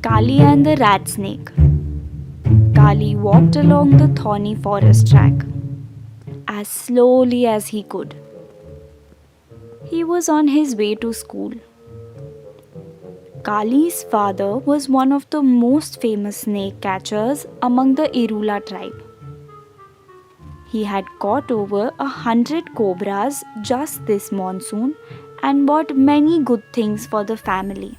Kali and the rat snake. Kali walked along the thorny forest track as slowly as he could. He was on his way to school. Kali's father was one of the most famous snake catchers among the Irula tribe. He had caught over 100 cobras just this monsoon and bought many good things for the family.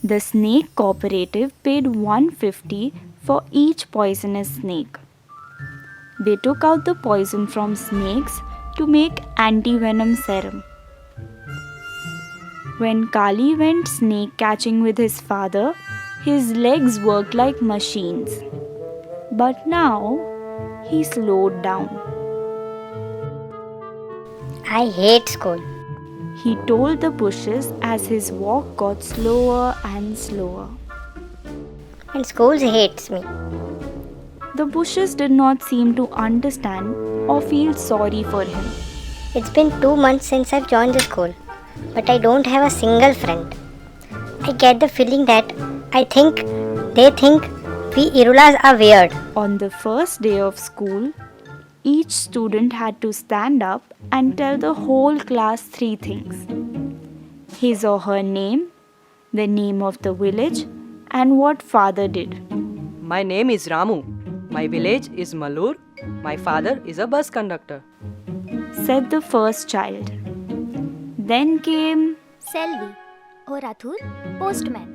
The snake cooperative paid $150 for each poisonous snake. They took out the poison from snakes to make anti-venom serum. When Kali went snake catching with his father, his legs worked like machines. But now, he slowed down. I hate school. He told the bushes as his walk got slower and slower. And school hates me. The bushes did not seem to understand or feel sorry for him. It's been 2 months since I've joined the school, but I don't have a single friend. I get the feeling that they think we Irulas are weird. On the first day of school, each student had to stand up and tell the whole class 3 things: his or her name, the name of the village, and what father did. My name is Ramu. My village is Malur. My father is a bus conductor, said the first child. Then came Selvi or Athur, postman.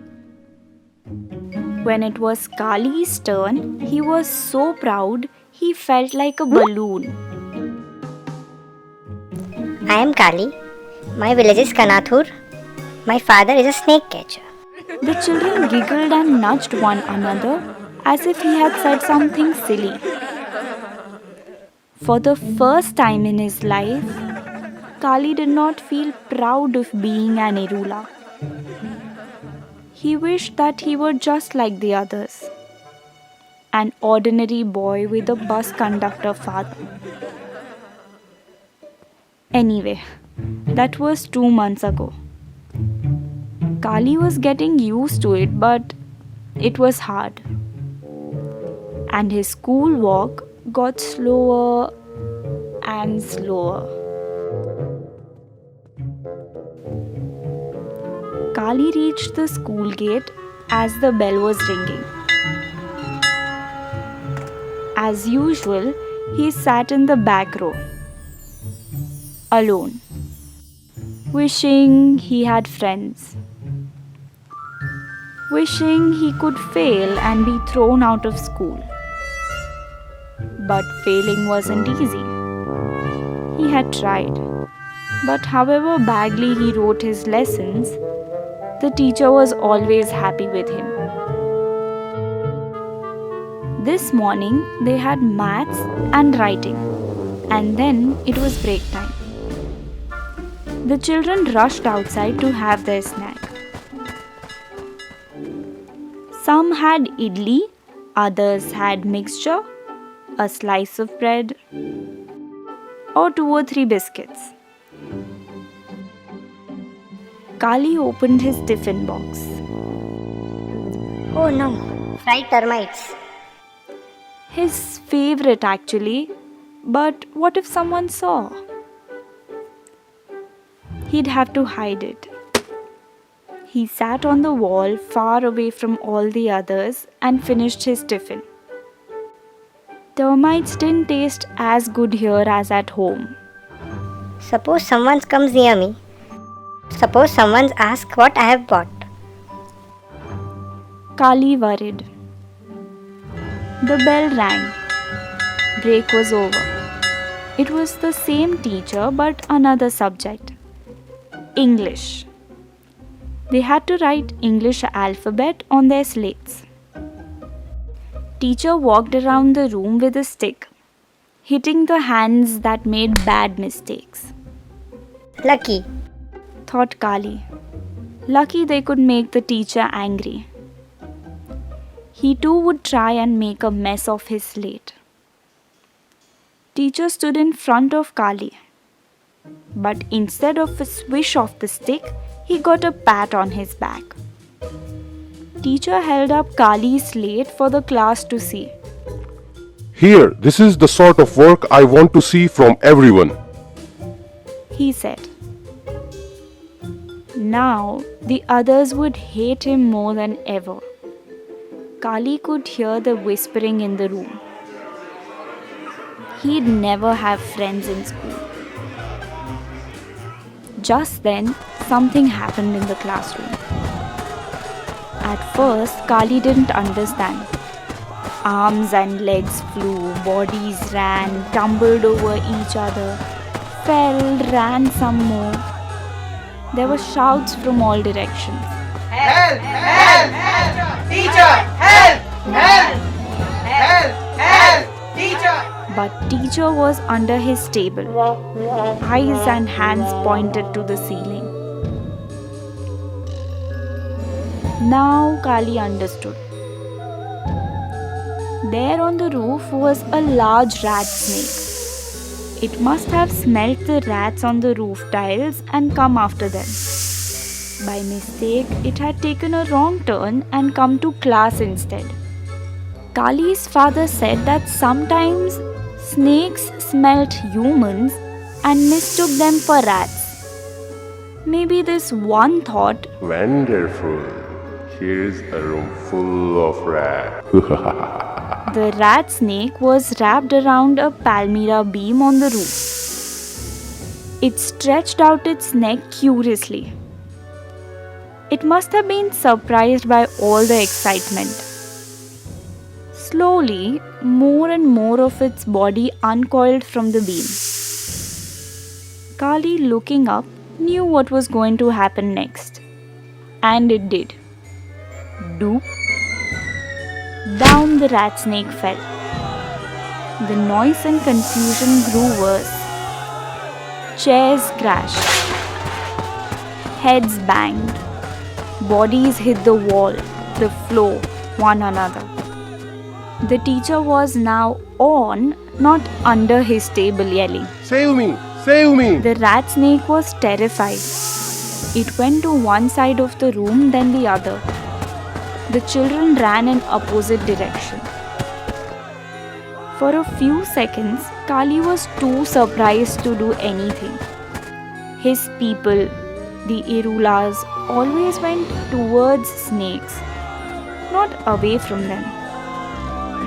When it was Kali's turn, he was so proud he felt like a balloon. I am Kali. My village is Kanathur. My father is a snake catcher. The children giggled and nudged one another as if he had said something silly. For the first time in his life, Kali did not feel proud of being an Irula. He wished that he were just like the others, an ordinary boy with a bus conductor father. Anyway, that was 2 months ago. Kali was getting used to it, but it was hard. And his school walk got slower and slower. Kali reached the school gate as the bell was ringing. As usual, he sat in the back row, alone, wishing he had friends, wishing he could fail and be thrown out of school. But failing wasn't easy. He had tried. But however badly he wrote his lessons, the teacher was always happy with him. This morning they had maths and writing, and then it was break time. The children rushed outside to have their snack. Some had idli, others had mixture, a slice of bread, or 2 or 3 biscuits. Kali opened his tiffin box. Oh no, fried termites. His favorite actually, but what if someone saw? He'd have to hide it. He sat on the wall far away from all the others and finished his tiffin. Termites didn't taste as good here as at home. Suppose someone comes near me. Suppose someone asks what I have bought. Kali worried. The bell rang. Break was over. It was the same teacher but another subject. English. They had to write English alphabet on their slates. Teacher walked around the room with a stick, hitting the hands that made bad mistakes. Lucky, thought Kali. Lucky they could make the teacher angry. He too would try and make a mess of his slate. Teacher stood in front of Kali. But instead of a swish of the stick, he got a pat on his back. Teacher held up Kali's slate for the class to see. Here, this is the sort of work I want to see from everyone. He said. Now, the others would hate him more than ever. Kali could hear the whispering in the room. He'd never have friends in school. Just then, something happened in the classroom. At first, Kali didn't understand. Arms and legs flew, bodies ran, tumbled over each other, fell, ran some more. There were shouts from all directions. Help! Help! Help! Teacher! Help! Help! Help! Help! Teacher! But teacher was under his table. Eyes and hands pointed to the ceiling. Now Kali understood. There on the roof was a large rat snake. It must have smelt the rats on the roof tiles and come after them. By mistake, it had taken a wrong turn and come to class instead. Kali's father said that sometimes snakes smelt humans and mistook them for rats. Maybe this one thought, Wonderful. Here's a room full of rats. the rat snake was wrapped around a palmyra beam on the roof. It stretched out its neck curiously. It must have been surprised by all the excitement. Slowly, more and more of its body uncoiled from the beam. Kali, looking up, knew what was going to happen next. And it did. Doop. Down the rat snake fell. The noise and confusion grew worse. Chairs crashed. Heads banged. Bodies hit the wall, the floor, one another. The teacher was now on, not under his table, yelling. Save me! Save me! The rat snake was terrified. It went to one side of the room, then the other. The children ran in opposite direction. For a few seconds, Kali was too surprised to do anything. His people, the Irulas, always went towards snakes, not away from them.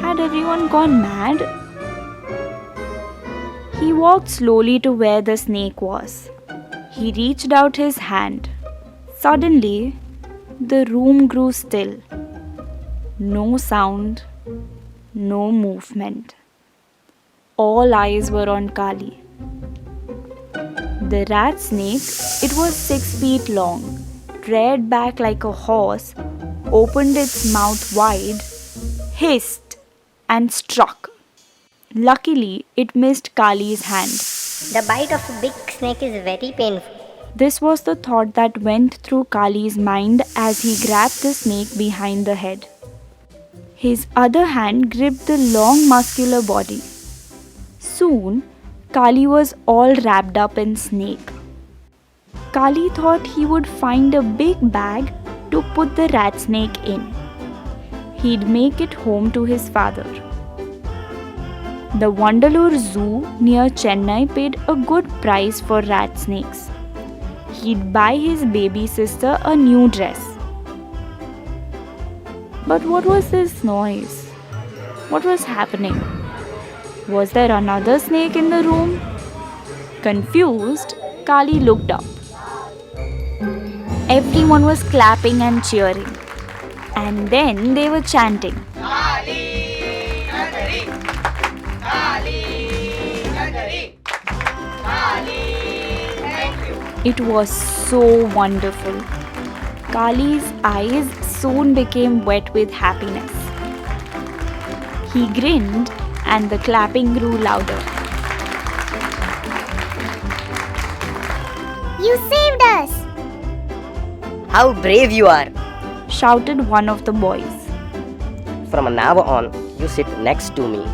Had everyone gone mad? He walked slowly to where the snake was. He reached out his hand. Suddenly, the room grew still. No sound, no movement. All eyes were on Kali. The rat snake, it was 6 feet long, reared back like a horse, opened its mouth wide, hissed, and struck. Luckily, it missed Kali's hand. The bite of a big snake is very painful. This was the thought that went through Kali's mind as he grabbed the snake behind the head. His other hand gripped the long muscular body. Soon, Kali was all wrapped up in snake. Kali thought he would find a big bag to put the rat snake in. He'd make it home to his father. The Wandalur Zoo near Chennai paid a good price for rat snakes. He'd buy his baby sister a new dress. But what was this noise? What was happening? Was there another snake in the room? Confused, Kali looked up. Everyone was clapping and cheering. And then they were chanting. Kali Nagari! Kali Nagari! Kali, thank you! It was so wonderful. Kali's eyes soon became wet with happiness. He grinned and the clapping grew louder. You saved us! How brave you are! Shouted one of the boys. From now on, you sit next to me.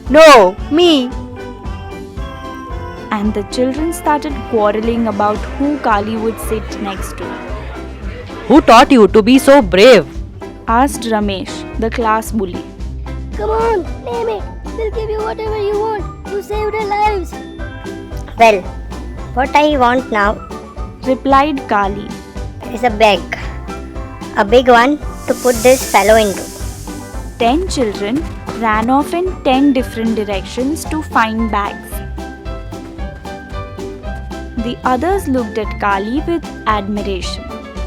No, me! and the children started quarreling about who Kali would sit next to. Who taught you to be so brave? Asked Ramesh, the class bully. Come on, name it. We'll give you whatever you want. You saved our lives. Well, what I want now Replied Kali. is a bag. A big one to put this fellow into. 10 children ran off in 10 different directions to find bags. The others looked at Kali with admiration.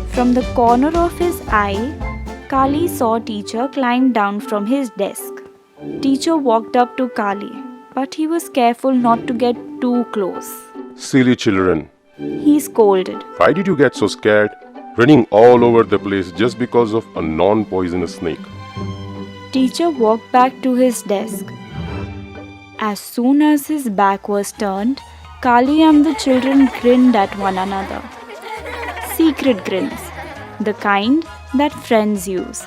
From the corner of his eye, Kali saw teacher climb down from his desk. Teacher walked up to Kali, but he was careful not to get too close. Silly children. He scolded. Why did you get so scared? Running all over the place just because of a non-poisonous snake. Teacher walked back to his desk. As soon as his back was turned, Kali and the children grinned at one another. Secret grins, the kind that friends use.